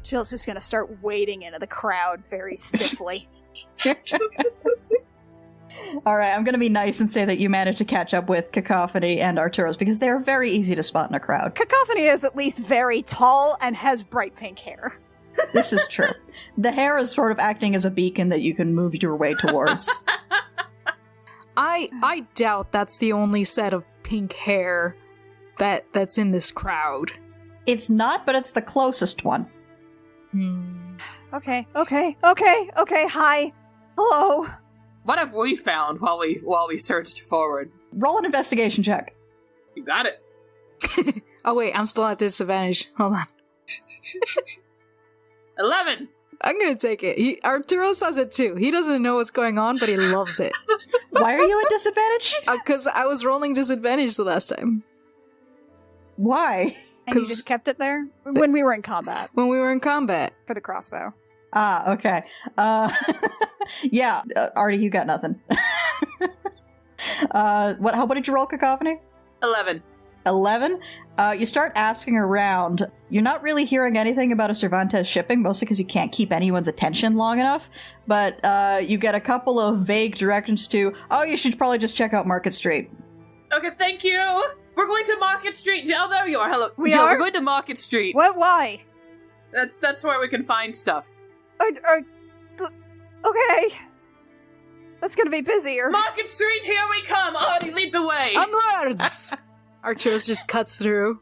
Jill's just gonna start wading into the crowd very stiffly. Alright, I'm gonna be nice and say that you managed to catch up with Cacophony and Arturos because they're very easy to spot in a crowd. Cacophony is at least very tall and has bright pink hair. This is true. The hair is sort of acting as a beacon that you can move your way towards. I doubt that's the only set of pink hair that's in this crowd. It's not, but it's the closest one. Okay, hi. Hello. What have we found while we searched forward? Roll an investigation check. You got it. Oh wait, I'm still at disadvantage. Hold on. 11! I'm gonna take it. Arturo says it too. He doesn't know what's going on, but he loves it. Why are you at disadvantage? Because I was rolling disadvantage the last time. Why? And you just kept it there? When we were in combat. When we were in combat. For the crossbow. Ah, okay. Yeah, Artie, you got nothing. What did you roll, Cacophony? 11. 11? You start asking around. You're not really hearing anything about a Cervantes shipping, mostly because you can't keep anyone's attention long enough. But you get a couple of vague directions to, you should probably just check out Market Street. Okay, thank you! We're going to Market Street! Oh, there you are. Hello. We Jill, are? We're going to Market Street. What? Why? That's where we can find stuff. Okay. That's gonna be busier. Market Street, here we come! Artie, lead the way! Onwards! Arturos just cuts through.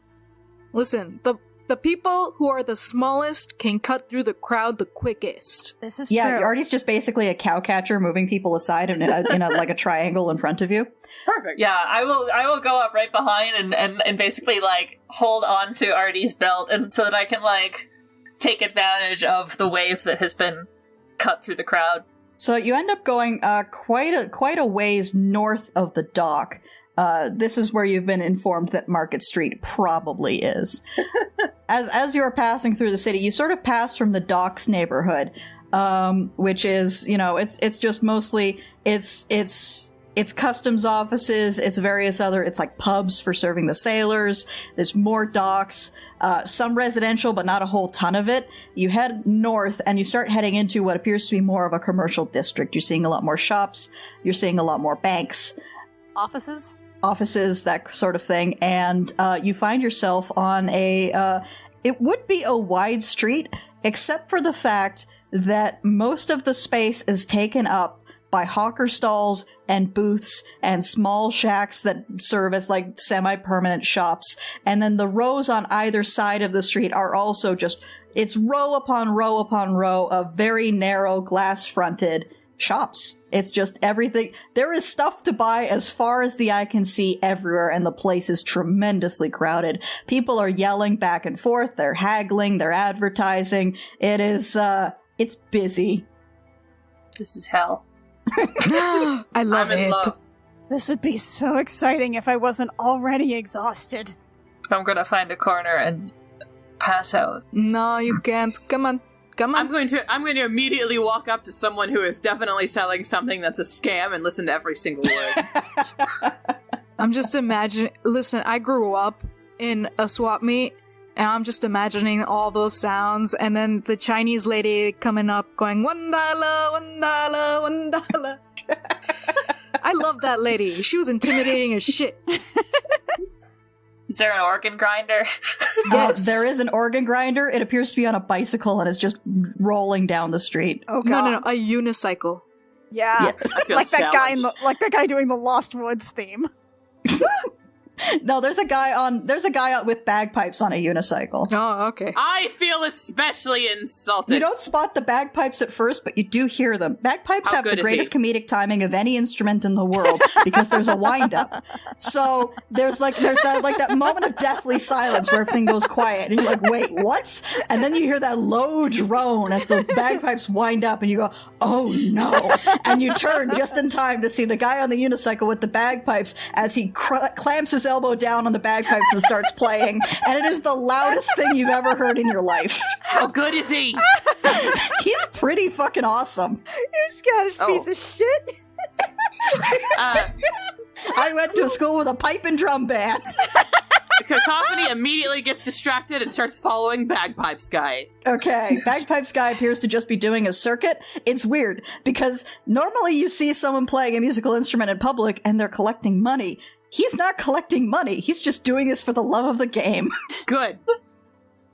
Listen, the people who are the smallest can cut through the crowd the quickest. This is true. Artie's just basically a cow catcher moving people aside in a like a triangle in front of you. Perfect. Yeah, I will go up right behind and basically like hold on to Artie's belt and so that I can like take advantage of the wave that has been cut through the crowd. So you end up going quite a ways north of the dock. This is where you've been informed that Market Street probably is. As you're passing through the city, you sort of pass from the docks neighborhood, which is, it's just mostly it's customs offices, it's various other, it's like pubs for serving the sailors, there's more docks, some residential, but not a whole ton of it. You head north and you start heading into what appears to be more of a commercial district. You're seeing a lot more shops, you're seeing a lot more banks. Offices, that sort of thing, and you find yourself on it would be a wide street, except for the fact that most of the space is taken up by hawker stalls and booths and small shacks that serve as like semi-permanent shops. And then the rows on either side of the street are also it's row upon row upon row of very narrow glass-fronted shops. It's just everything. There is stuff to buy as far as the eye can see everywhere, and the place is tremendously crowded. People are yelling back and forth, they're haggling, they're advertising. It is, it's busy. This is hell. I love I'm in it. love. This would be so exciting if I wasn't already exhausted. I'm gonna find a corner and pass out. No, you can't. Come on. I'm going to immediately walk up to someone who is definitely selling something that's a scam and listen to every single word. I'm just imagining. Listen, I grew up in a swap meet, and I'm just imagining all those sounds, and then the Chinese lady coming up going, $1, $1, $1. I love that lady. She was intimidating as shit. Is there an organ grinder? Yes. There is an organ grinder. It appears to be on a bicycle and is just rolling down the street. Oh god. No, a unicycle. Yeah. I feel like that challenged. guy doing the Lost Woods theme. No, there's a guy out with bagpipes on a unicycle. Oh, okay. I feel especially insulted. You don't spot the bagpipes at first, but you do hear them. Bagpipes How have the good is greatest he? comedic timing of any instrument in the world because there's a wind-up. So there's that moment of deathly silence where everything goes quiet, and you're like, wait, what? And then you hear that low drone as the bagpipes wind up, and you go, oh no. And you turn just in time to see the guy on the unicycle with the bagpipes as he clamps his elbow down on the bagpipes and starts playing. And it is the loudest thing you've ever heard in your life. How good is he? He's pretty fucking awesome. You Scottish piece of shit. I went to school with a pipe and drum band. Cacophony immediately gets distracted and starts following Bagpipes Guy. Okay, Bagpipes Guy appears to just be doing a circuit. It's weird, because normally you see someone playing a musical instrument in public and they're collecting money. He's not collecting money. He's just doing this for the love of the game. Good.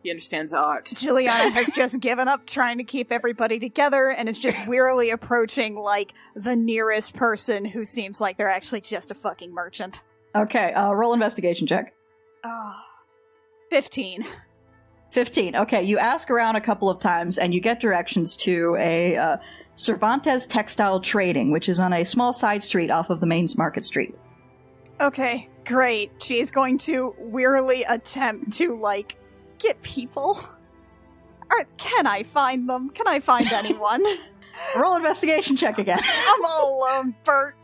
He understands art. Juliana has just given up trying to keep everybody together and is just wearily approaching, like, the nearest person who seems like they're actually just a fucking merchant. Okay, roll investigation check. 15. 15. Okay, you ask around a couple of times and you get directions to a Cervantes Textile Trading, which is on a small side street off of the main Market Street. Okay, great. She is going to wearily attempt to, like, get people. Can I find them? Can I find anyone? Roll investigation check again. I'm all alone, Bert.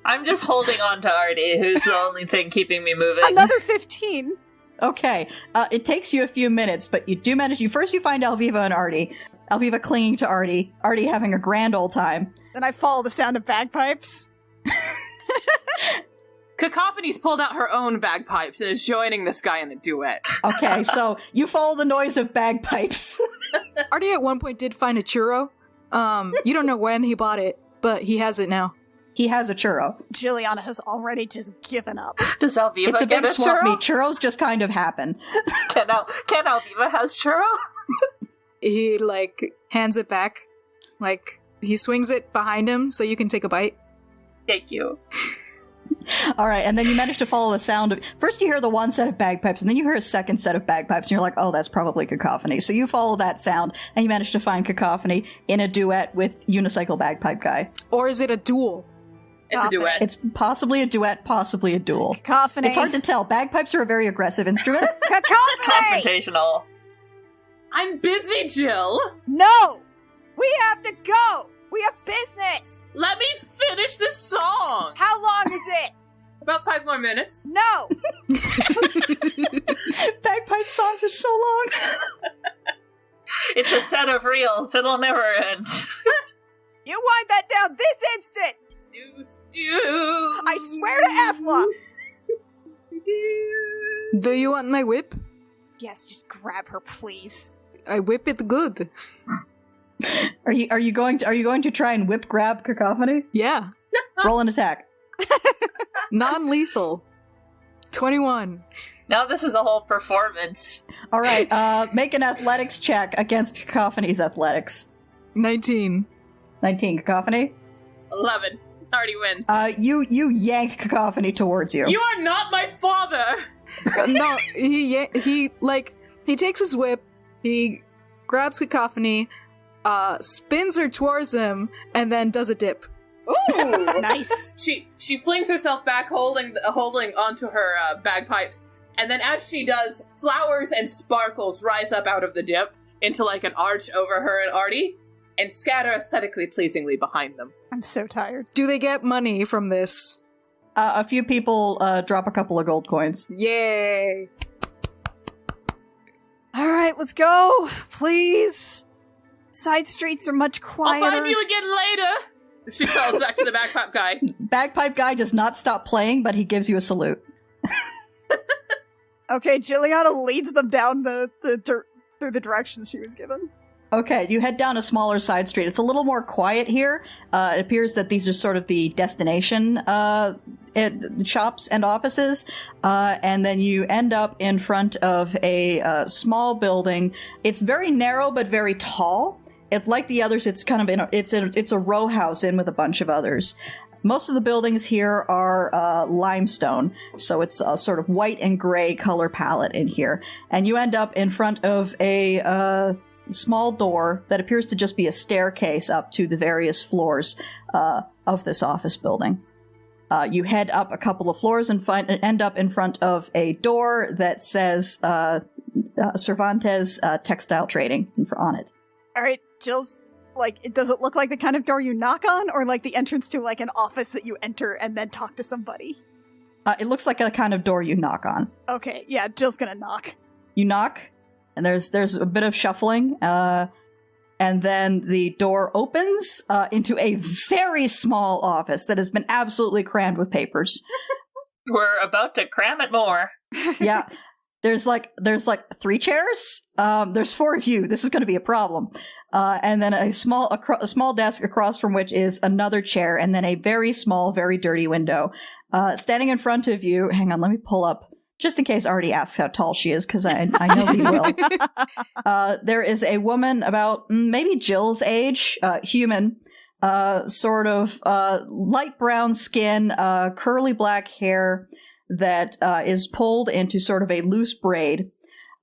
I'm just holding on to Artie, who's the only thing keeping me moving. Another 15. Okay, it takes you a few minutes, but you do manage. You find Alviva and Artie. Alviva clinging to Artie. Artie having a grand old time. Then I follow the sound of bagpipes. Cacophony's pulled out her own bagpipes and is joining this guy in a duet. Okay, so you follow the noise of bagpipes. Artie at one point did find a churro. You don't know when he bought it, but he has it now. He has a churro. Juliana has already just given up. Does Alviva It's a get big a swap churro? meet. Churros just kind of happen. Can Alviva has churro? He, like, hands it back. Like, he swings it behind him so you can take a bite. Thank you. All right, and then you manage to follow the sound of... First you hear the one set of bagpipes, and then you hear a second set of bagpipes, and you're like, oh, that's probably Cacophony. So you follow that sound, and you manage to find Cacophony in a duet with Unicycle Bagpipe Guy. Or is it a duel? It's a duet. It's possibly a duet, possibly a duel. Cacophony. It's hard to tell. Bagpipes are a very aggressive instrument. Cacophony! Confrontational. I'm busy, Jill. No! We have to go! We have business! Let me finish this song. How long is it? About 5 more minutes. No! Bagpipe songs are so long. It's a set of reels. It'll never end. You wind that down this instant! I swear to Ethla! Do you want my whip? Yes, just grab her, please. I whip it good. Are you going to try and whip grab Cacophony? Yeah. Roll an attack. Non-lethal. 21. Now this is a whole performance. All right, make an athletics check against Cacophony's athletics. 19. 19, Cacophony. 11. Already wins. You yank Cacophony towards you. You are not my father! No, he takes his whip, he grabs Cacophony, spins her towards him, and then does a dip. Ooh! Nice. She flings herself back, holding onto her bagpipes, and then as she does, flowers and sparkles rise up out of the dip into like an arch over her and Artie, and scatter aesthetically pleasingly behind them. I'm so tired. Do they get money from this? A few people drop a couple of gold coins. Yay! Alright, let's go. Please. Side streets are much quieter. I'll find you again later! She calls back to the bagpipe guy. Bagpipe guy does not stop playing, but he gives you a salute. Okay, Juliana leads them down through the directions she was given. Okay, you head down a smaller side street. It's a little more quiet here. It appears that these are sort of the destination shops and offices. And then you end up in front of a small building. It's very narrow but very tall. It's like the others. It's kind of it's a row house in with a bunch of others. most of the buildings here are limestone, so it's a sort of white and gray color palette in here. And you end up in front of a small door that appears to just be a staircase up to the various floors of this office building. You head up a couple of floors and end up in front of a door that says Cervantes Textile Trading on it. All right, Jill's does it look like the kind of door you knock on, or like the entrance to like an office that you enter and then talk to somebody? It looks like a kind of door you knock on. Okay, yeah, Jill's gonna knock. You knock, and there's a bit of shuffling, and then the door opens into a very small office that has been absolutely crammed with papers. We're about to cram it more. Yeah. There's like 3 chairs. There's 4 of you. This is going to be a problem. And then a small desk across from which is another chair, and then a very small, very dirty window. Standing in front of you, hang on, let me pull up, just in case Artie asks how tall she is, because I know he will. There is a woman about maybe Jill's age, human, sort of light brown skin, curly black hair, that is pulled into sort of a loose braid.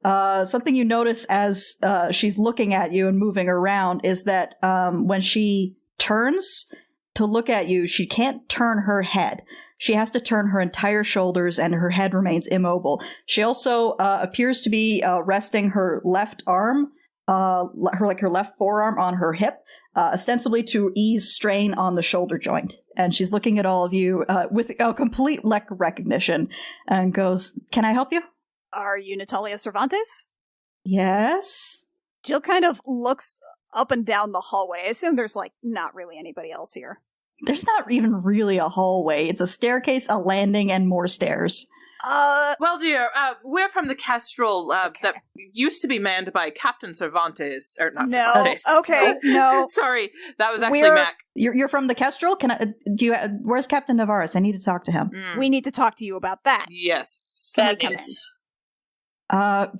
Something you notice as she's looking at you and moving around is that when she turns to look at you, she can't turn her head. She has to turn her entire shoulders, and her head remains immobile. She also appears to be resting her left arm, her left forearm on her hip, ostensibly to ease strain on the shoulder joint. And she's looking at all of you with a complete lack of recognition and goes, "Can I help you?" Are you Natalia Cervantes? Yes. Jill kind of looks up and down the hallway. I assume there's, not really anybody else here. There's not even really a hallway. It's a staircase, a landing, and more stairs. Well, dear, we're from the Kestrel Okay. that used to be manned by Captain Cervantes. Or not No, Cervantes. okay, no. Sorry, that was actually We're- Mac. You're from the Kestrel? Where's Captain Navarez? I need to talk to him. We need to talk to you about that. Yes. Can we Bad come news.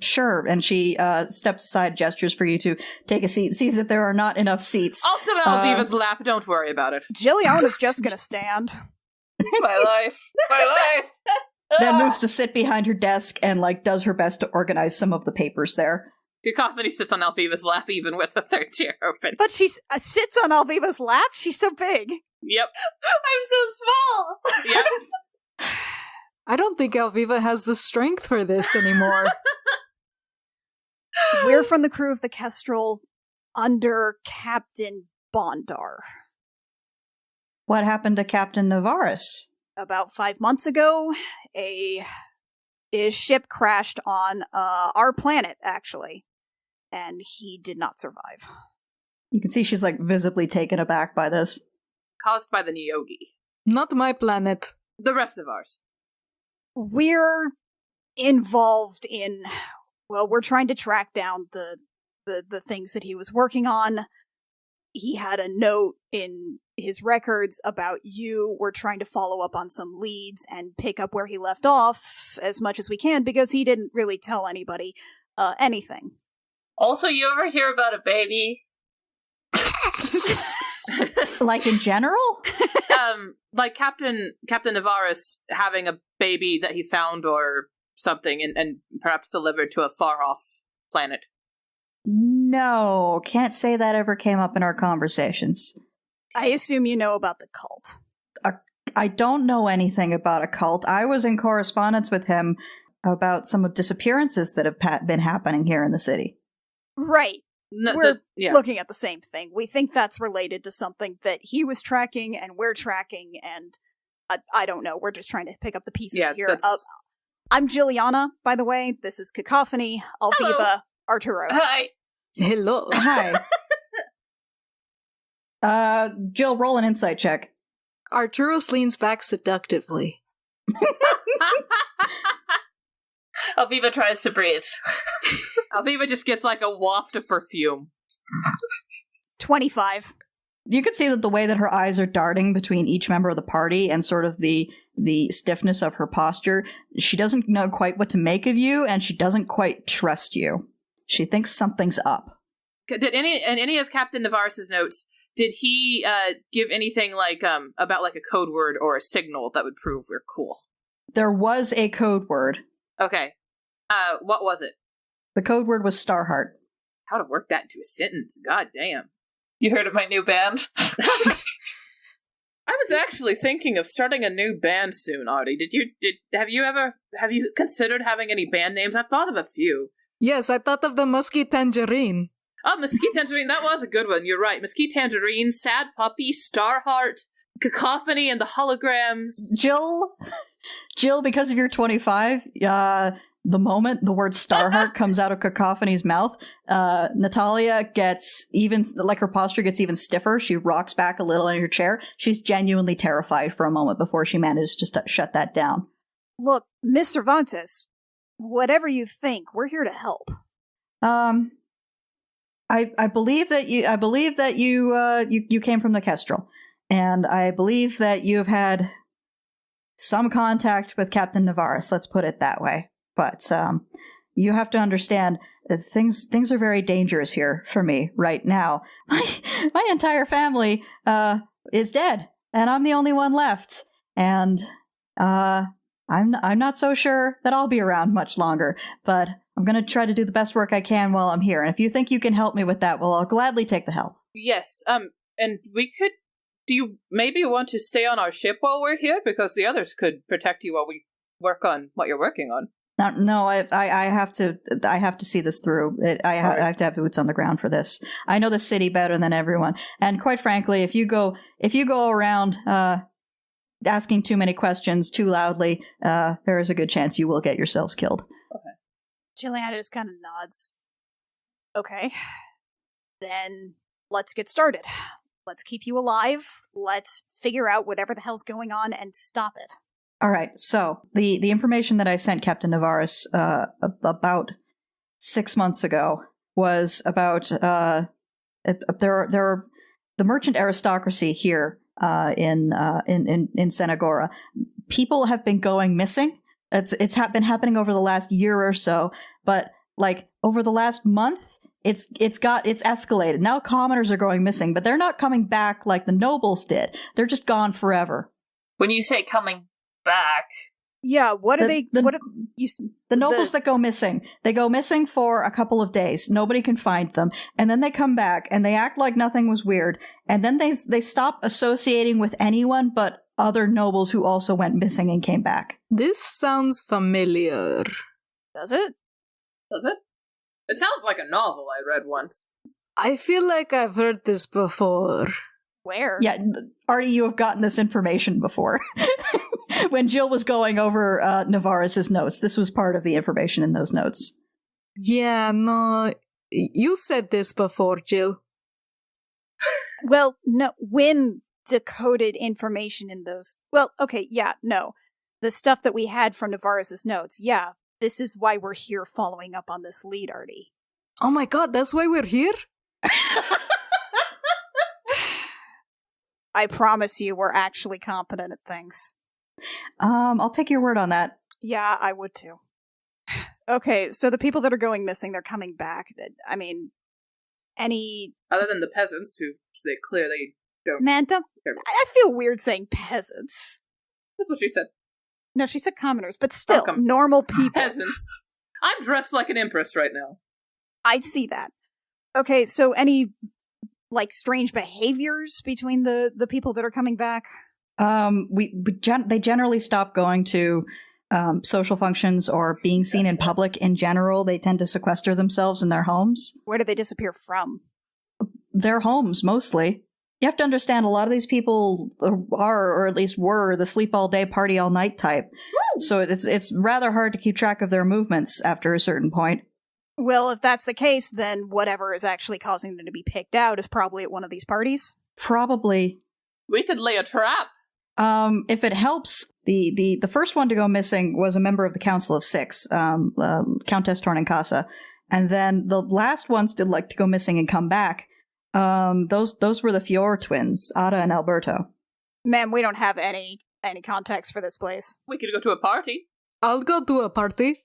Sure. And she steps aside, gestures for you to take a seat, sees that there are not enough seats. I'll sit on Alviva's lap, don't worry about it. Jilliana's just gonna stand. My life. My life. Then moves to sit behind her desk and, does her best to organize some of the papers there. Cacophony sits on Alviva's lap even with the third chair open. But she sits on Alviva's lap? She's so big. Yep. I'm so small. Yep. I don't think Alviva has the strength for this anymore. We're from the crew of the Kestrel under Captain Bondar. What happened to Captain Navarez? About 5 months ago, his ship crashed on our planet, actually, and he did not survive. You can see she's, visibly taken aback by this. Caused by the Nyogi. Not my planet. The rest of ours. We're involved in, we're trying to track down the things that he was working on. He had a note in his records about you. We're trying to follow up on some leads and pick up where he left off as much as we can, because he didn't really tell anybody anything. Also, you ever hear about a baby? In general? Like Captain Navarez having a baby that he found or something and perhaps delivered to a far-off planet. No, can't say that ever came up in our conversations. I assume you know about the cult. I don't know anything about a cult. I was in correspondence with him about some of disappearances that have been happening here in the city. Right. No, We're yeah. looking at the same thing. We think that's related to something that he was tracking and we're tracking, and I don't know. We're just trying to pick up the pieces Yeah, here. I'm Jilliana, by the way. This is Cacophony, Alviva, Hello. Arturos. Hi. Hello. Hi. Jill, roll an insight check. Arturos leans back seductively. Alviva tries to breathe. Alviva just gets a waft of perfume. 25. You can see that the way that her eyes are darting between each member of the party and sort of the stiffness of her posture, she doesn't know quite what to make of you, and she doesn't quite trust you. She thinks something's up. did any of Captain Navarro's notes, did he give anything like about like a code word or a signal that would prove we're cool? There was a code word. Okay. What was it? The code word was Starheart. How to work that into a sentence? God damn. You heard of my new band? I was actually thinking of starting a new band soon, Artie. Have you considered having any band names? I've thought of a few. Yes, I thought of the Musky Tangerine. Oh, Mesquite Tangerine, that was a good one. You're right. Mesquite Tangerine, Sad Puppy, Starheart, Cacophony, and the Holograms. Jill, because of your 25, the moment the word Starheart comes out of Cacophony's mouth, Natalia gets even, like her posture gets even stiffer. She rocks back a little in her chair. She's genuinely terrified for a moment before she manages to shut that down. Look, Miss Cervantes, whatever you think, we're here to help. I believe that you came from the Kestrel, and I believe that you've had some contact with Captain Navarus. Let's put it that way. But you have to understand that things are very dangerous here for me right now. My entire family is dead, and I'm the only one left. And I'm not so sure that I'll be around much longer. But I'm going to try to do the best work I can while I'm here. And if you think you can help me with that, well, I'll gladly take the help. Yes. And we could. Do you maybe want to stay on our ship while we're here, because the others could protect you while we work on what you're working on? No, I have to see this through. I have to have boots on the ground for this. I know the city better than everyone, and quite frankly, if you go around asking too many questions too loudly, there is a good chance you will get yourselves killed. Okay. Juliana just kind of nods. Okay, then let's get started. Let's keep you alive. Let's figure out whatever the hell's going on and stop it. All right, so the information that I sent Captain Navarus about 6 months ago was about there are the merchant aristocracy here in Senagora. People have been going missing. It's been happening over the last year or so, but like over the last month, it's escalated. Now commoners are going missing, but they're not coming back like the nobles did. They're just gone forever. When you say coming back. Yeah, what are they? The nobles that go missing. They go missing for a couple of days. Nobody can find them, and then they come back and they act like nothing was weird. And then they stop associating with anyone but other nobles who also went missing and came back. This sounds familiar. Does it? Does it? It sounds like a novel I read once. I feel like I've heard this before. Where? Yeah, Artie, you have gotten this information before. When Jill was going over Navarro's notes, this was part of the information in those notes. Yeah, no, you said this before, Jill. Well, no, Wynn decoded information in those. Well, okay, yeah, no. The stuff that we had from Navarro's notes, yeah, this is why we're here following up on this lead, Artie. Oh my god, that's why we're here? I promise you we're actually competent at things. I'll take your word on that. Yeah, I would too. Okay, so the people that are going missing, they're coming back. I mean, any... Other than the peasants, who they clearly don't... Man, I feel weird saying peasants. That's what she said. No, she said commoners, but still, normal people. Peasants. I'm dressed like an empress right now. I see that. Okay, so any, like, strange behaviors between the people that are coming back? They generally stop going to social functions or being seen in public in general. They tend to sequester themselves in their homes. Where do they disappear from? Their homes, mostly. You have to understand, a lot of these people are, or at least were, the sleep all day, party all night type. Woo! So it's rather hard to keep track of their movements after a certain point. Well, if that's the case, then whatever is actually causing them to be picked out is probably at one of these parties. Probably. We could lay a trap. If it helps, the first one to go missing was a member of the Council of Six, Countess Tornincasa. And then the last ones did like to go missing and come back. Those were the Fior twins, Ada and Alberto. Man, we don't have any context for this place. We could go to a party. I'll go to a party.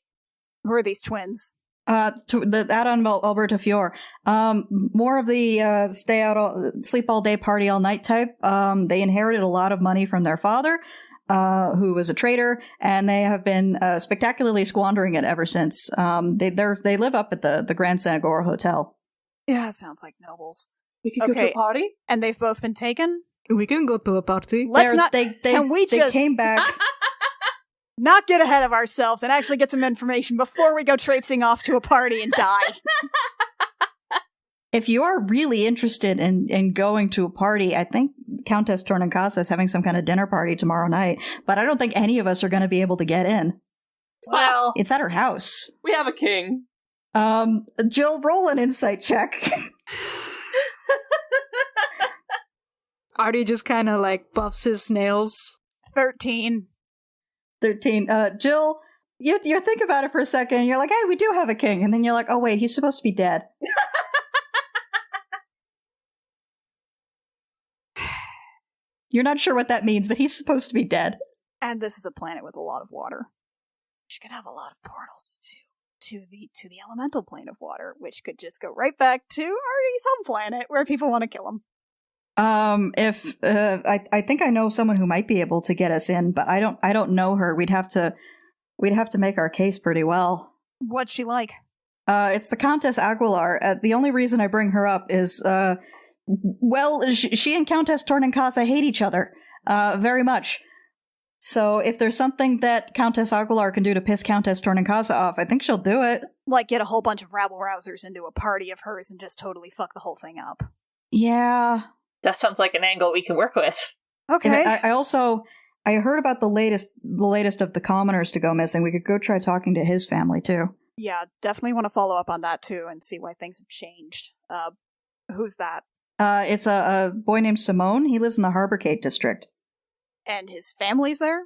Who are these twins? That on Alberta Fior. More of the sleep all day, party all night type. They inherited a lot of money from their father, who was a trader, and they have been spectacularly squandering it ever since. They live up at the Grand Senagora Hotel. Yeah, it sounds like nobles. We could go to a party? And they've both been taken? We can go to a party. They came back. Not get ahead of ourselves and actually get some information before we go traipsing off to a party and die. If you are really interested in going to a party, I think Countess Tornancasa is having some kind of dinner party tomorrow night, but I don't think any of us are going to be able to get in. Well, It's at her house. We have a king. Jill, roll an insight check. Artie just kind of like buffs his nails. 13. 13. Jill, you think about it for a second, and you're like, hey, we do have a king. And then you're like, oh, wait, he's supposed to be dead. You're not sure what that means, but he's supposed to be dead. And this is a planet with a lot of water. Which could have a lot of portals to the elemental plane of water, which could just go right back to Artie's home planet where people want to kill him. If I think I know someone who might be able to get us in, but I don't know her. We'd have to make our case pretty well. What's she like? It's the Countess Aguilar. The only reason I bring her up is, she and Countess Tornancasa hate each other, very much. So if there's something that Countess Aguilar can do to piss Countess Tornancasa off, I think she'll do it. Like get a whole bunch of rabble-rousers into a party of hers and just totally fuck the whole thing up. Yeah. that sounds like an angle we can work with. Okay. I heard about the latest of the commoners to go missing. We could go try talking to his family too. Yeah, definitely want to follow up on that too and see why things have changed. Who's that? It's a boy named Simone. He lives in the Harbor Gate district. And his family's there?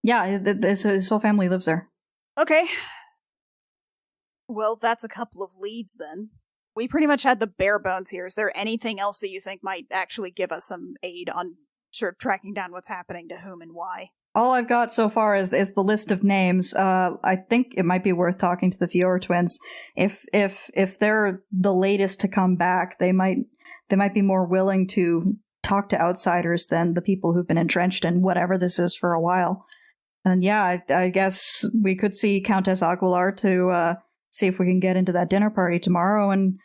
Yeah, his whole family lives there. Okay. Well, that's a couple of leads then. We pretty much had the bare bones here. Is there anything else that you think might actually give us some aid on sort of tracking down what's happening to whom and why? All I've got so far is the list of names. I think it might be worth talking to the Fiora twins. If they're the latest to come back, they might be more willing to talk to outsiders than the people who've been entrenched in whatever this is for a while. And yeah, I guess we could see Countess Aguilar to see if we can get into that dinner party tomorrow, and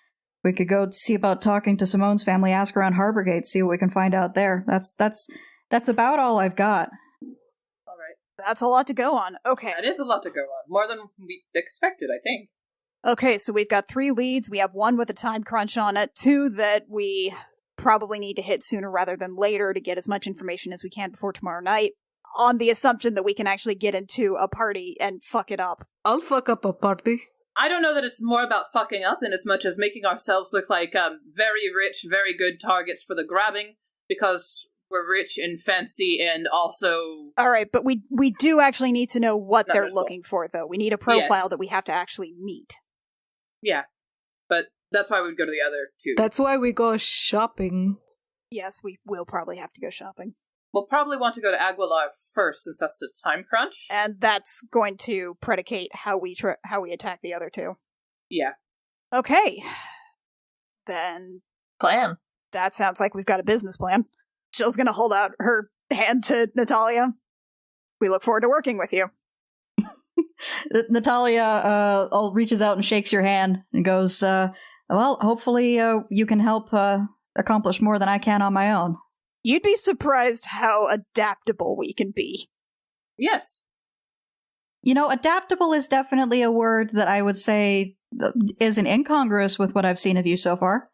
we could go see about talking to Simone's family, ask around Harbor Gate, see what we can find out there. That's about all I've got. All right. That's a lot to go on. Okay. That is a lot to go on. More than we expected, I think. Okay, so we've got 3 leads. We have 1 with a time crunch on it, 2 that we probably need to hit sooner rather than later to get as much information as we can before tomorrow night, on the assumption that we can actually get into a party and fuck it up. I'll fuck up a party. I don't know that it's more about fucking up in as much as making ourselves look like very rich, very good targets for the grabbing, because we're rich and fancy and also... Alright, but we do actually need to know what they're looking for, though. We need a profile that we have to actually meet. Yeah, but that's why we'd go to the other 2. That's why we go shopping. Yes, we will probably have to go shopping. We'll probably want to go to Aguilar first, since that's the time crunch. And that's going to predicate how we attack the other 2. Yeah. Okay. Then... Plan. That sounds like we've got a business plan. Jill's gonna hold out her hand to Natalia. We look forward to working with you. Natalia reaches out and shakes your hand and goes, well, hopefully you can help accomplish more than I can on my own. You'd be surprised how adaptable we can be. Yes. You know, adaptable is definitely a word that I would say isn't incongruous with what I've seen of you so far.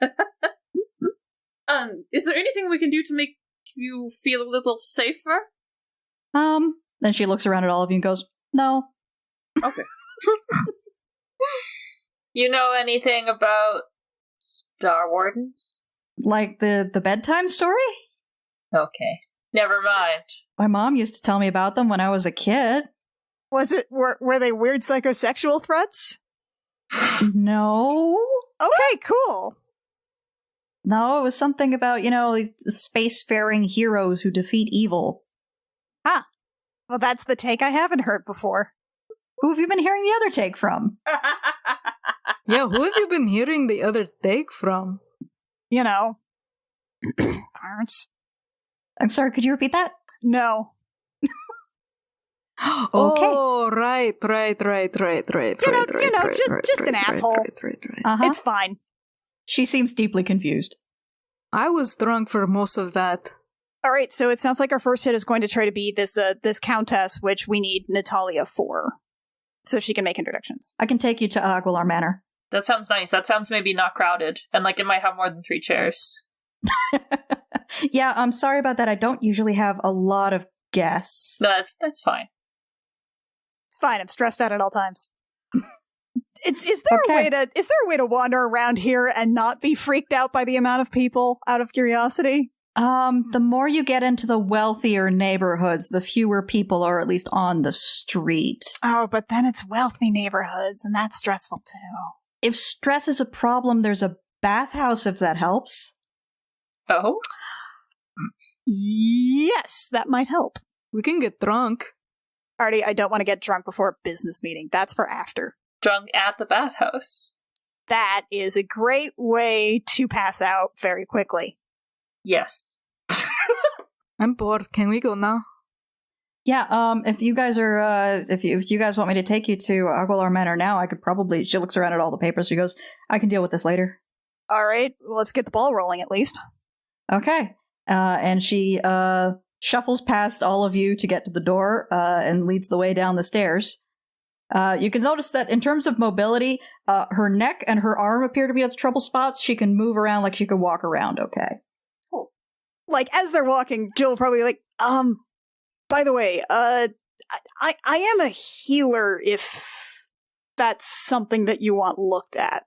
Is there anything we can do to make you feel a little safer? Then she looks around at all of you and goes, no. Okay. You know anything about Star Wardens? Like the bedtime story? Okay. Never mind. My mom used to tell me about them when I was a kid. Were they weird psychosexual threats? No. Okay, cool. No, it was something about, spacefaring heroes who defeat evil. Ah. Well, that's the take I haven't heard before. Who have you been hearing the other take from? Yeah, who have you been hearing the other take from? You know. Parents. I'm sorry, could you repeat that? No. Oh, right. You know, just an asshole. Uh-huh. It's fine. She seems deeply confused. I was drunk for most of that. All right, so it sounds like our first hit is going to try to be this countess, which we need Natalia for, so she can make introductions. I can take you to Aguilar Manor. That sounds nice. That sounds maybe not crowded. And, like, it might have more than 3 chairs. Yeah, I'm sorry about that. I don't usually have a lot of guests. No, that's fine. It's fine. I'm stressed out at all times. Is there a way to wander around here and not be freaked out by the amount of people, out of curiosity? The more you get into the wealthier neighborhoods, the fewer people are at least on the street. Oh, but then it's wealthy neighborhoods, and that's stressful too. If stress is a problem, there's a bathhouse if that helps. Oh? Yes, that might help. We can get drunk. Artie, I don't want to get drunk before a business meeting. That's for after. Drunk at the bathhouse. That is a great way to pass out very quickly. Yes. I'm bored. Can we go now? Yeah, if you guys are, if you guys want me to take you to Aguilar Manor now, I could probably, she looks around at all the papers, she goes, I can deal with this later. All right, let's get the ball rolling at least. Okay. And she, shuffles past all of you to get to the door, and leads the way down the stairs. You can notice that in terms of mobility, her neck and her arm appear to be at the trouble spots. She can move around like she can walk around okay. Cool. Like, as they're walking, Jill probably like, by the way, I am a healer if that's something that you want looked at.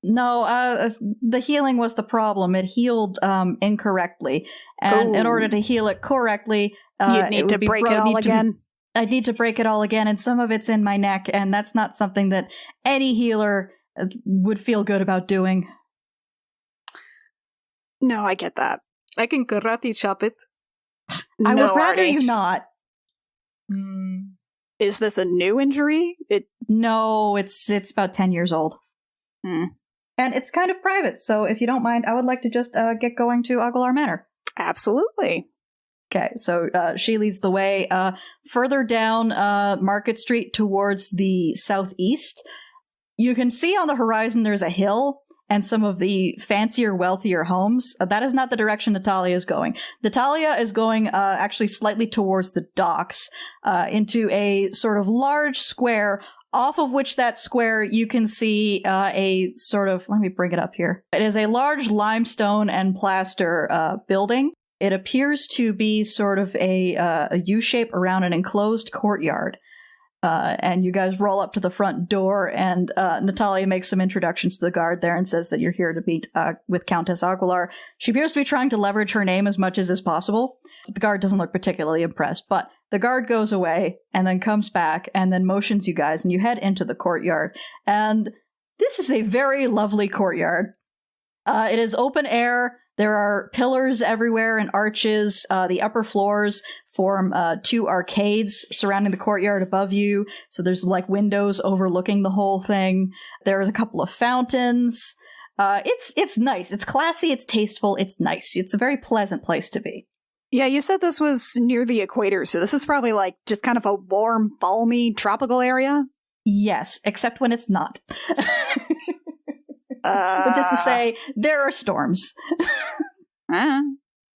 No, the healing was the problem. It healed incorrectly. And in order to heal it correctly, you'd need to break it all again. I'd need to break it all again, and some of it's in my neck, and that's not something that any healer would feel good about doing. No, I get that. I can karate chop it. I No, would rather Artie. you not. Is this a new injury? No, it's about 10 years old. Hmm. And it's kind of private, so if you don't mind, I would like to just get going to Aguilar Manor. Absolutely. Okay, so she leads the way further down Market Street towards the southeast. You can see on the horizon there's a hill and some of the fancier, wealthier homes. That is not the direction Natalia is going. Natalia is going actually slightly towards the docks into a sort of large square, off of which that square you can see a sort of, let me bring it up here. It is a large limestone and plaster building. It appears to be sort of a U-shape around an enclosed courtyard. And you guys roll up to the front door, and Natalia makes some introductions to the guard there and says that you're here to meet with Countess Aguilar. She appears to be trying to leverage her name as much as is possible. The guard doesn't look particularly impressed, but the guard goes away and then comes back and then motions you guys, and you head into the courtyard. And this is a very lovely courtyard. It is open air. There are pillars everywhere and arches. The upper floors form 2 arcades surrounding the courtyard above you. So there's like windows overlooking the whole thing. There's a couple of fountains. It's nice. It's classy. It's tasteful. It's nice. It's a very pleasant place to be. Yeah, you said this was near the equator, so this is probably like just kind of a warm, balmy, tropical area? Yes, except when it's not. Which is to say, there are storms.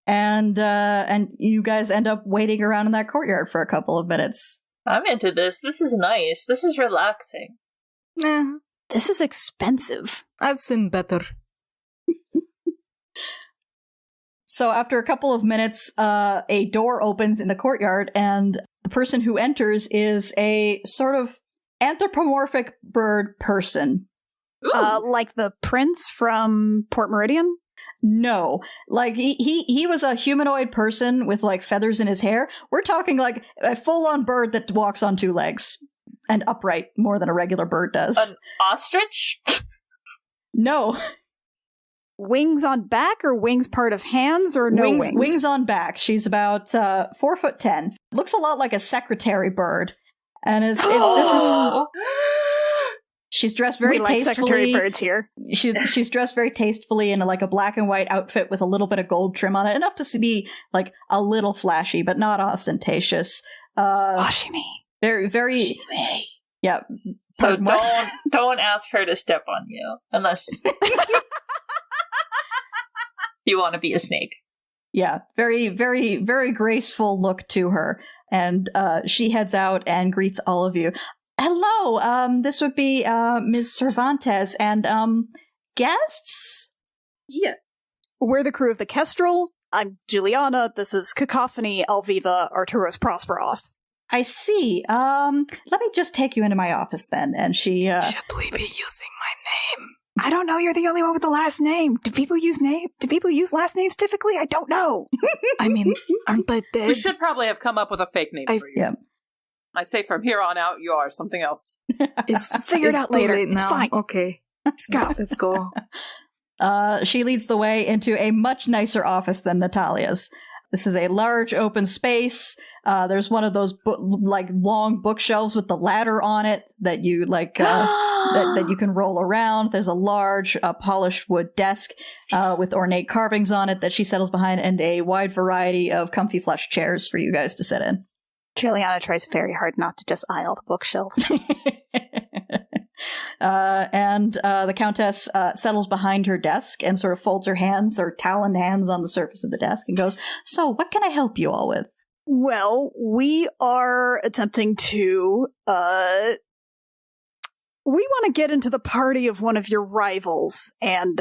And you guys end up waiting around in that courtyard for a couple of minutes. I'm into this. This is nice. This is relaxing. Nah, This is expensive. I've seen better. So after a couple of minutes, a door opens in the courtyard, and the person who enters is a sort of anthropomorphic bird person. Like the prince from Port Meridian? No, like he was a humanoid person with like feathers in his hair. We're talking like a full-on bird that walks on 2 legs and upright more than a regular bird does. An ostrich? No. Wings on back, or wings part of hands, or no wings? Wings on back. She's about 4'10". Looks a lot like a secretary bird. And this is She's dressed very we like tastefully. Secretary Birds here. She's dressed very tastefully in like a black and white outfit with a little bit of gold trim on it, enough to be like a little flashy, but not ostentatious. Washimi. Very. Yeah. So don't ask her to step on you unless you want to be a snake. Yeah, very, very, very graceful look to her. And she heads out and greets all of you. Hello, this would be Ms. Cervantes and guests? Yes. We're the crew of the Kestrel. I'm Juliana. This is Cacophony, Alviva, Arturos Prosperoth. I see. Let me just take you into my office then. And she Should we be using my name? I don't know, you're the only one with the last name. Do people use last names typically? I don't know. I mean, aren't they dead? We should probably have come up with a fake name for you. Yeah. I say from here on out, you are something else. It's Figure it out later. late It's now. fine. Okay. Let's go. Let's go. She leads the way into a much nicer office than Natalia's. This is a large open space. There's one of those long bookshelves with the ladder on it that you that you can roll around. There's a large polished wood desk with ornate carvings on it that she settles behind, and a wide variety of comfy plush chairs for you guys to sit in. Juliana tries very hard not to just eye all the bookshelves. And the Countess settles behind her desk and sort of folds her hands or taloned hands on the surface of the desk and goes, "So, what can I help you all with?" Well, we are attempting to, we want to get into the party of one of your rivals, and,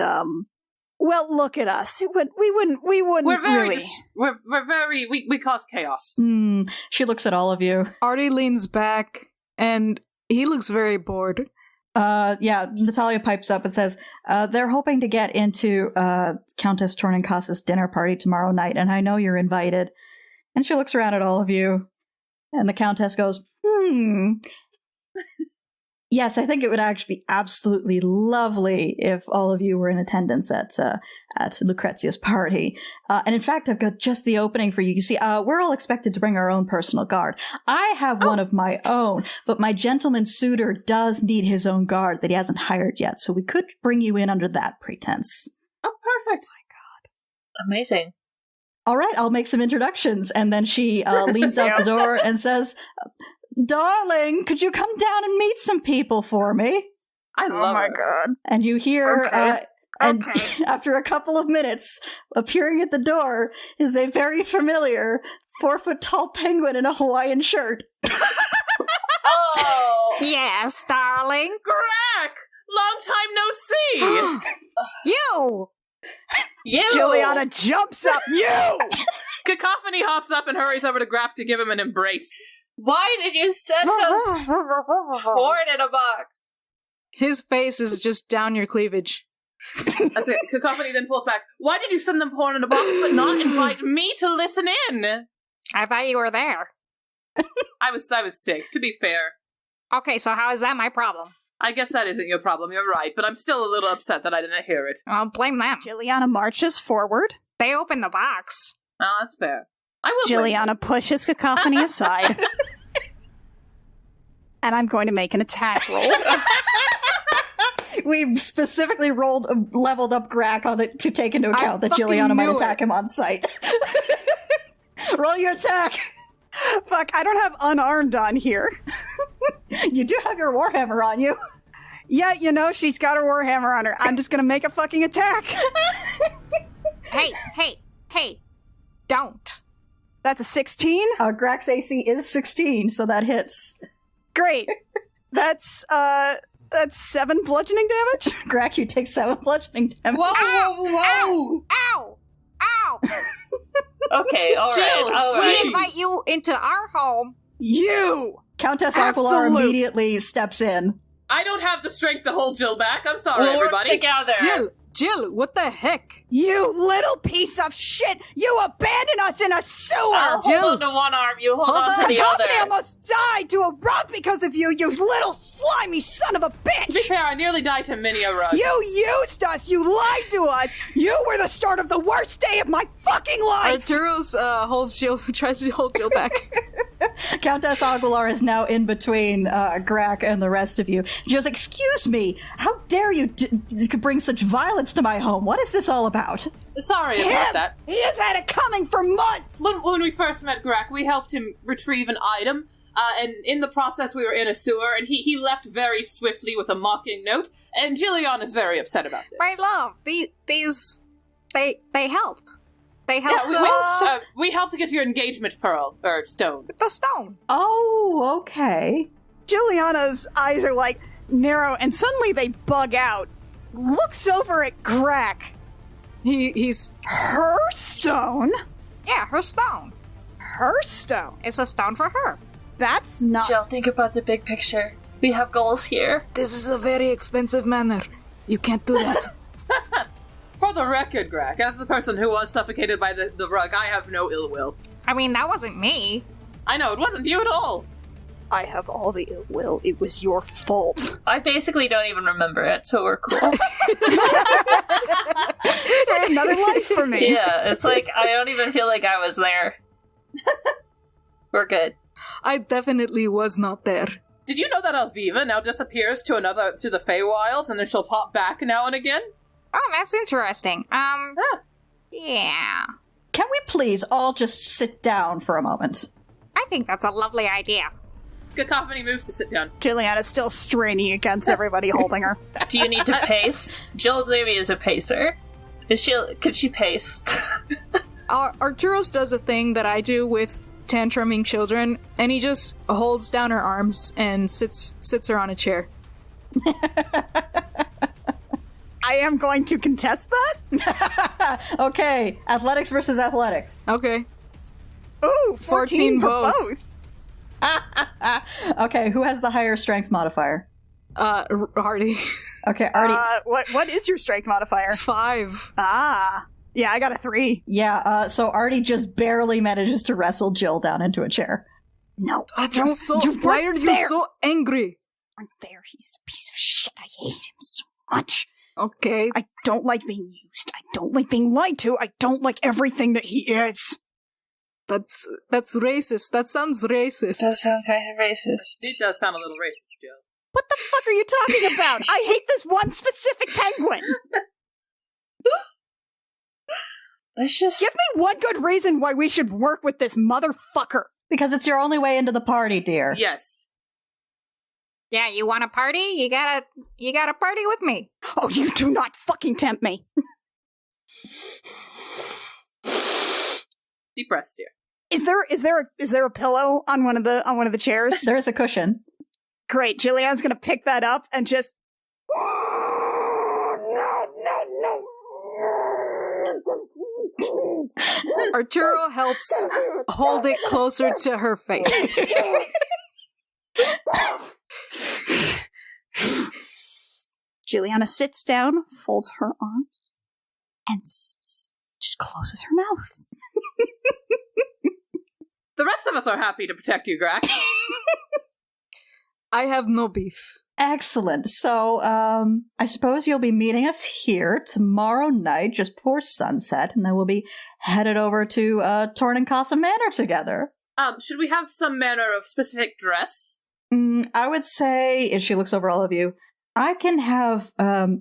well, look at us. We wouldn't We're very, really. we cause chaos. She looks at all of you. Artie leans back, and he looks very bored. Yeah, Natalia pipes up and says, they're hoping to get into Countess Torninkasa's dinner party tomorrow night, and I know you're invited. And she looks around at all of you, and the Countess goes, Yes, I think it would actually be absolutely lovely if all of you were in attendance at Lucrezia's party. And in fact, I've got just the opening for you. You see, we're all expected to bring our own personal guard. I have one of my own, but my gentleman suitor does need his own guard that he hasn't hired yet, so we could bring you in under that pretense. Oh, perfect. Amazing. All right, I'll make some introductions. And then she leans out the door and says, "Darling, could you come down and meet some people for me?" I love her. God. And you hear, Okay. and Okay. after a couple of minutes, appearing at the door is a very familiar 4-foot-tall penguin in a Hawaiian shirt. Oh! Yes, darling. Grack! Long time no see! You! You! Juliana jumps up. You! Cacophony hops up and hurries over to Grack to give him an embrace. Why did you send us porn in a box? His face is just down your cleavage. That's it. Cacophony then pulls back. Why did you send them porn in a box but not invite me to listen in? I thought you were there. I was sick, to be fair. Okay, so how is that my problem? I guess that isn't your problem, you're right, but I'm still a little upset that I didn't hear it. I'll blame them. Juliana marches forward. They opened the box. Oh, that's fair. I will blame Juliana pushes Cacophony aside. And I'm going to make an attack roll. We specifically leveled up Grack on it to take into account that fucking Juliana might knew attack him on sight. Roll your attack! Fuck, I don't have unarmed on here. You do have your Warhammer on you. Yeah, you know, she's got her warhammer on her. I'm just gonna make a fucking attack. Hey, don't. That's a 16. Grack's AC is 16, so that hits. Great. That's 7 bludgeoning damage. Grack, you take 7 bludgeoning damage. Whoa! Ow! Ow! Okay, alright. We invite you into our home. You! Countess Aquilar Absolute. immediately steps in. I don't have the strength to hold Jill back. I'm sorry, We'll work everybody. together. Jill, what the heck? You little piece of shit! You abandoned us in a sewer! I'll hold on to one arm, you hold on to the Cacophony other. almost died to a rug because of you, you little slimy son of a To be bitch! fair, I nearly died to mini a rug. You used us! You lied to us! You were the start of the worst day of my fucking life! Arturos holds Jill, tries to hold Jill back. Countess Aguilar is now in between Grack and the rest of you. She goes, "Excuse me, how dare you bring such violence to my home? What is this all about?" Sorry about that. He has had it coming for months! When we first met Grack, we helped him retrieve an item, and in the process we were in a sewer, and he left very swiftly with a mocking note, and Jillian is very upset about this. My love, they help. They help We helped to get your engagement pearl, or stone. the stone. Oh, okay. Juliana's eyes are like narrow, and suddenly they bug out. Looks over at Grack. He's Her stone? yeah, her stone. Her stone? It's a stone for her. That's not. Jill, think about the big picture. We have goals here. This is a very expensive manor. You can't do that. For the record, Grack, as the person who was suffocated by the rug, I have no ill will. I mean, that wasn't me. I know, it wasn't you at all. I have all the ill will. It was your fault. I basically don't even remember it, so we're cool. It's like another life for me. Yeah, it's like, I don't even feel like I was there. We're good. I definitely was not there. Did you know that Alviva now disappears to the Feywilds, and then she'll pop back now and again? Oh, that's interesting. Yeah. Can we please all just sit down for a moment? I think that's a lovely idea. Cacophony moves to sit down. Juliana's still straining against everybody holding her. Do you need to pace? Jill maybe is a pacer. Could she pace? Arturos does a thing that I do with tantruming children, and he just holds down her arms and sits her on a chair. I am going to contest that. Okay, athletics versus athletics. Okay. Ooh, 14 for both. both. Okay, who has the higher strength modifier? Artie. Okay, Artie. What is your strength modifier? 5. Yeah, I got a 3. Yeah, so Artie just barely manages to wrestle Jill down into a chair. No, Why are you so angry? Aren't there? He's a piece of shit. I hate him so much. Okay. I don't like being used. I don't like being lied to. I don't like everything that he is. That's racist. That sounds racist. Does sound kind of racist. It does sound a little racist, Jill. What the fuck are you talking about? I hate this one specific penguin. Let's just... Give me one good reason why we should work with this motherfucker. Because it's your only way into the party, dear. Yes. Yeah, you want a party? You gotta party with me. Oh, you do not fucking tempt me. Deep breaths, dear. Is there a pillow on one of the chairs? There is a cushion. Great. Jillian's gonna pick that up and just. Arturo helps hold it closer to her face. Juliana sits down, folds her arms, and just closes her mouth. The rest of us are happy to protect you, Grack. I have no beef. Excellent. So, I suppose you'll be meeting us here tomorrow night, just before sunset, and then we'll be headed over to Torn and Casa Manor together. Should we have some manner of specific dress? I would say, if she looks over all of you, I can have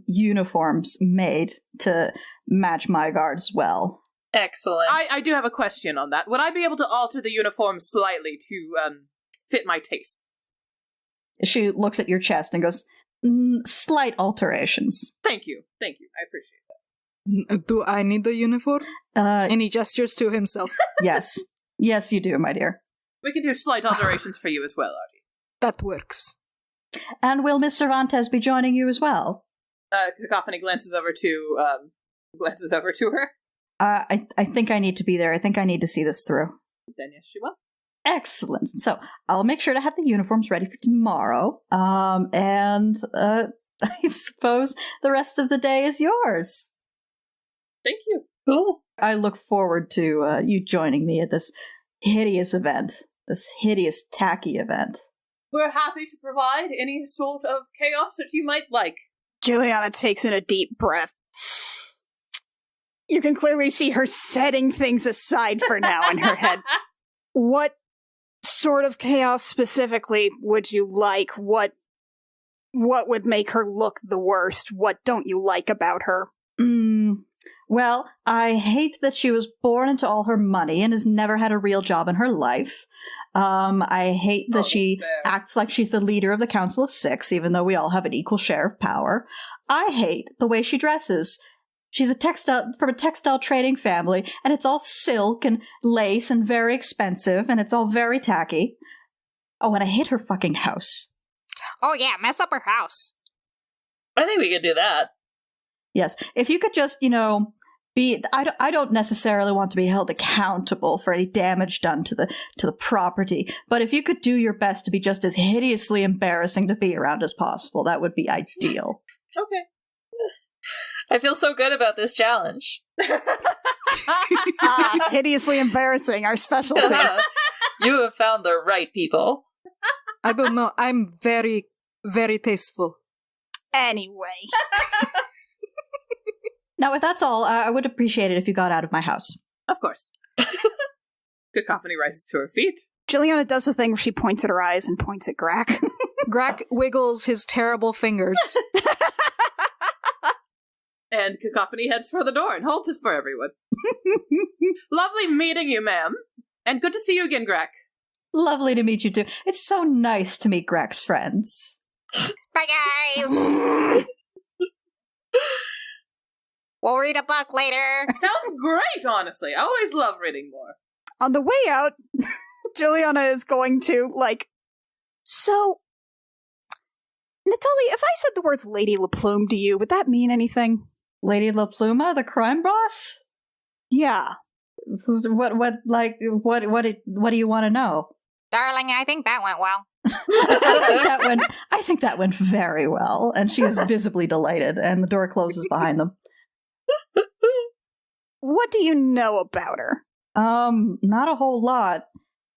uniforms made to match my guards well. Excellent. I do have a question on that. Would I be able to alter the uniform slightly to fit my tastes? She looks at your chest and goes, slight alterations. Thank you. I appreciate that. Do I need the uniform? And he gestures to himself. Yes. Yes, you do, my dear. We can do slight alterations for you as well, Artie. That works. And will Miss Cervantes be joining you as well? Cacophony glances over to her. I think I need to be there. I think I need to see this through. Then yes, she will. Excellent. So I'll make sure to have the uniforms ready for tomorrow. And I suppose the rest of the day is yours. Thank you. Cool. I look forward to you joining me at this hideous event. This hideous, tacky event. We're happy to provide any sort of chaos that you might like. Juliana takes in a deep breath. You can clearly see her setting things aside for now in her head. What sort of chaos specifically would you like? What would make her look the worst? What don't you like about her? Well, I hate that she was born into all her money and has never had a real job in her life. I hate that she acts like she's the leader of the Council of Six, even though we all have an equal share of power. I hate the way she dresses. She's from a textile trading family, and it's all silk and lace and very expensive, and it's all very tacky. Oh, and I hate her fucking house. Oh yeah, mess up her house. I think we could do that. Yes, if you could just, I don't necessarily want to be held accountable for any damage done to the property, but if you could do your best to be just as hideously embarrassing to be around as possible, that would be ideal. Okay. I feel so good about this challenge. Hideously embarrassing, our specialty. You have found the right people. I don't know. I'm very, very tasteful. Anyway. Now, if that's all, I would appreciate it if you got out of my house. Of course. Cacophony rises to her feet. Juliana does the thing where she points at her eyes and points at Grack. Grack wiggles his terrible fingers. And Cacophony heads for the door and holds it for everyone. Lovely meeting you, ma'am. And good to see you again, Grack. Lovely to meet you, too. It's so nice to meet Grack's friends. Bye, guys! We'll read a book later. Sounds great, honestly. I always love reading more. On the way out, Juliana is going to, so, Natalie, if I said the words Lady LaPlume to you, would that mean anything? Lady La Pluma, the crime boss? Yeah. What do you want to know? Darling, I think that went well. I think that went very well, and she is visibly delighted, and the door closes behind them. What do you know about her? Not a whole lot.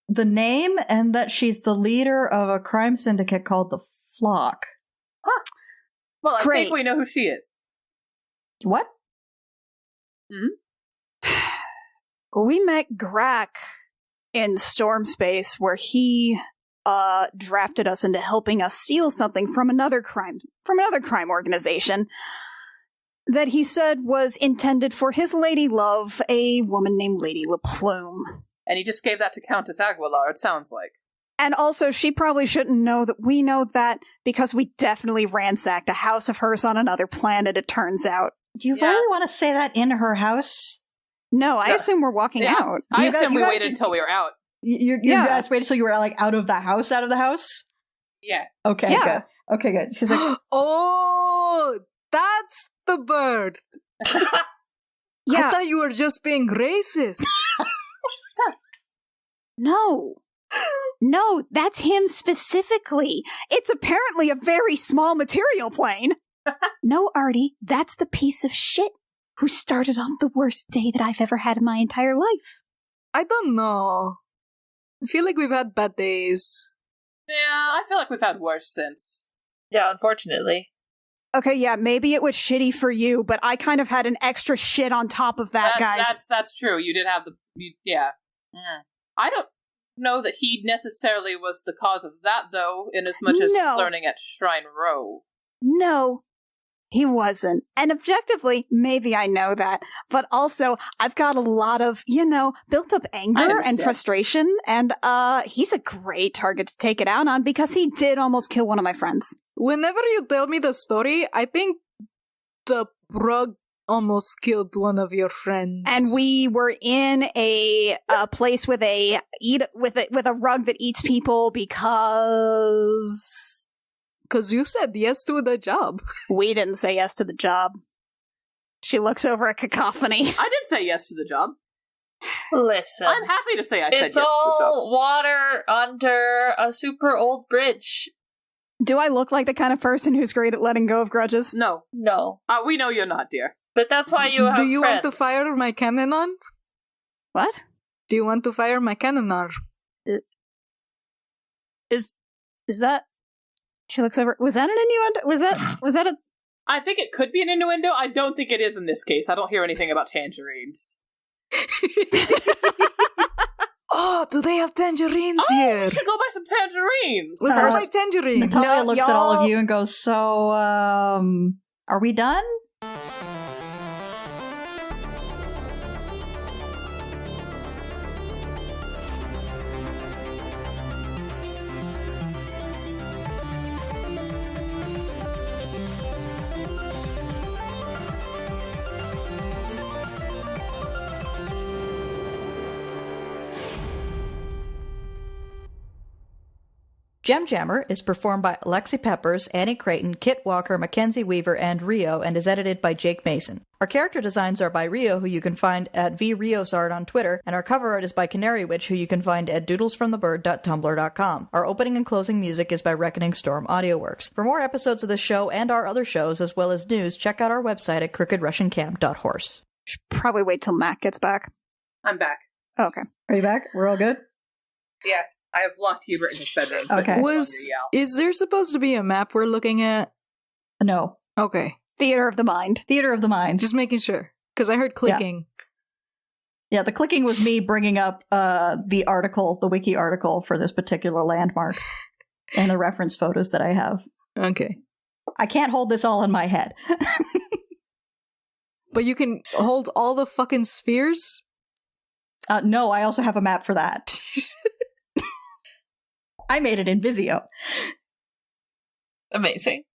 The name, and that she's the leader of a crime syndicate called the Flock. Huh. Well, I Great. think we know who she is. What? We met Grack in Storm Space, where he drafted us into helping us steal something from another crime organization that he said was intended for his lady love, a woman named Lady LaPlume. And he just gave that to Countess Aguilar, it sounds like. And also, she probably shouldn't know that we know that because we definitely ransacked a house of hers on another planet, it turns out. Do you really want to say that in her house? No, I assume we're walking out. I assume we waited until we were out. You guys waited until you were out of the house? Yeah. Okay, Yeah. good. Okay, good. She's like, Oh, that's the bird. Yeah. I thought you were just being racist. No, that's him specifically. It's apparently a very small material plane. No, Artie, that's the piece of shit who started off the worst day that I've ever had in my entire life. I don't know. I feel like we've had bad days. Yeah, I feel like we've had worse since. Yeah, unfortunately. Okay, yeah, maybe it was shitty for you, but I kind of had an extra shit on top of that, guys. That's true. You did have yeah. I don't know that he necessarily was the cause of that, though, in as much as learning at Shrine Row. No, he wasn't. And objectively, maybe I know that. But also, I've got a lot of, built up anger and frustration. And he's a great target to take it out on because he did almost kill one of my friends. Whenever you tell me the story, I think the rug almost killed one of your friends. And we were in a place with a rug that eats people because you said yes to the job. We didn't say yes to the job. She looks over at Cacophony. I did say yes to the job. Listen. I'm happy to say I said yes to It's the job. all water under a super old bridge. Do I look like the kind of person who's great at letting go of grudges? No. No. We know you're not, dear. But that's why you have Do you want friends. to fire my cannon on? What? Do you want to fire my cannon on? Is that... She looks over... Was that an innuendo? Was that a... I think it could be an innuendo. I don't think it is in this case. I don't hear anything about tangerines. Oh, do they have tangerines Oh, here? we should go buy some tangerines. Let's go buy tangerines. Natalia looks at all of y'all- you and goes, so, are we done? Gem Jammer is performed by Lexi Peppers, Annie Creighton, Kit Walker, Mackenzie Weaver, and Rio, and is edited by Jake Mason. Our character designs are by Rio, who you can find at vriosart on Twitter, and our cover art is by Canary Witch, who you can find at doodlesfromthebird.tumblr.com. Our opening and closing music is by Reckoning Storm AudioWorks. For more episodes of this show and our other shows, as well as news, check out our website at crookedrussiancamp.horse. Should probably wait till Matt gets back. I'm back. Oh, okay. Are you back? We're all good? Yeah, I have locked Hubert in his bedroom. so Okay. he can no longer yell. Is there supposed to be a map we're looking at? No. Okay, Theater of the Mind. Theater of the Mind. just making sure. Because I heard clicking. Yeah, the clicking was me bringing up the article, the wiki article for this particular landmark, and the reference photos that I have. Okay. I can't hold this all in my head. But you can hold all the fucking spheres? No, I also have a map for that. I made it in Visio. Amazing.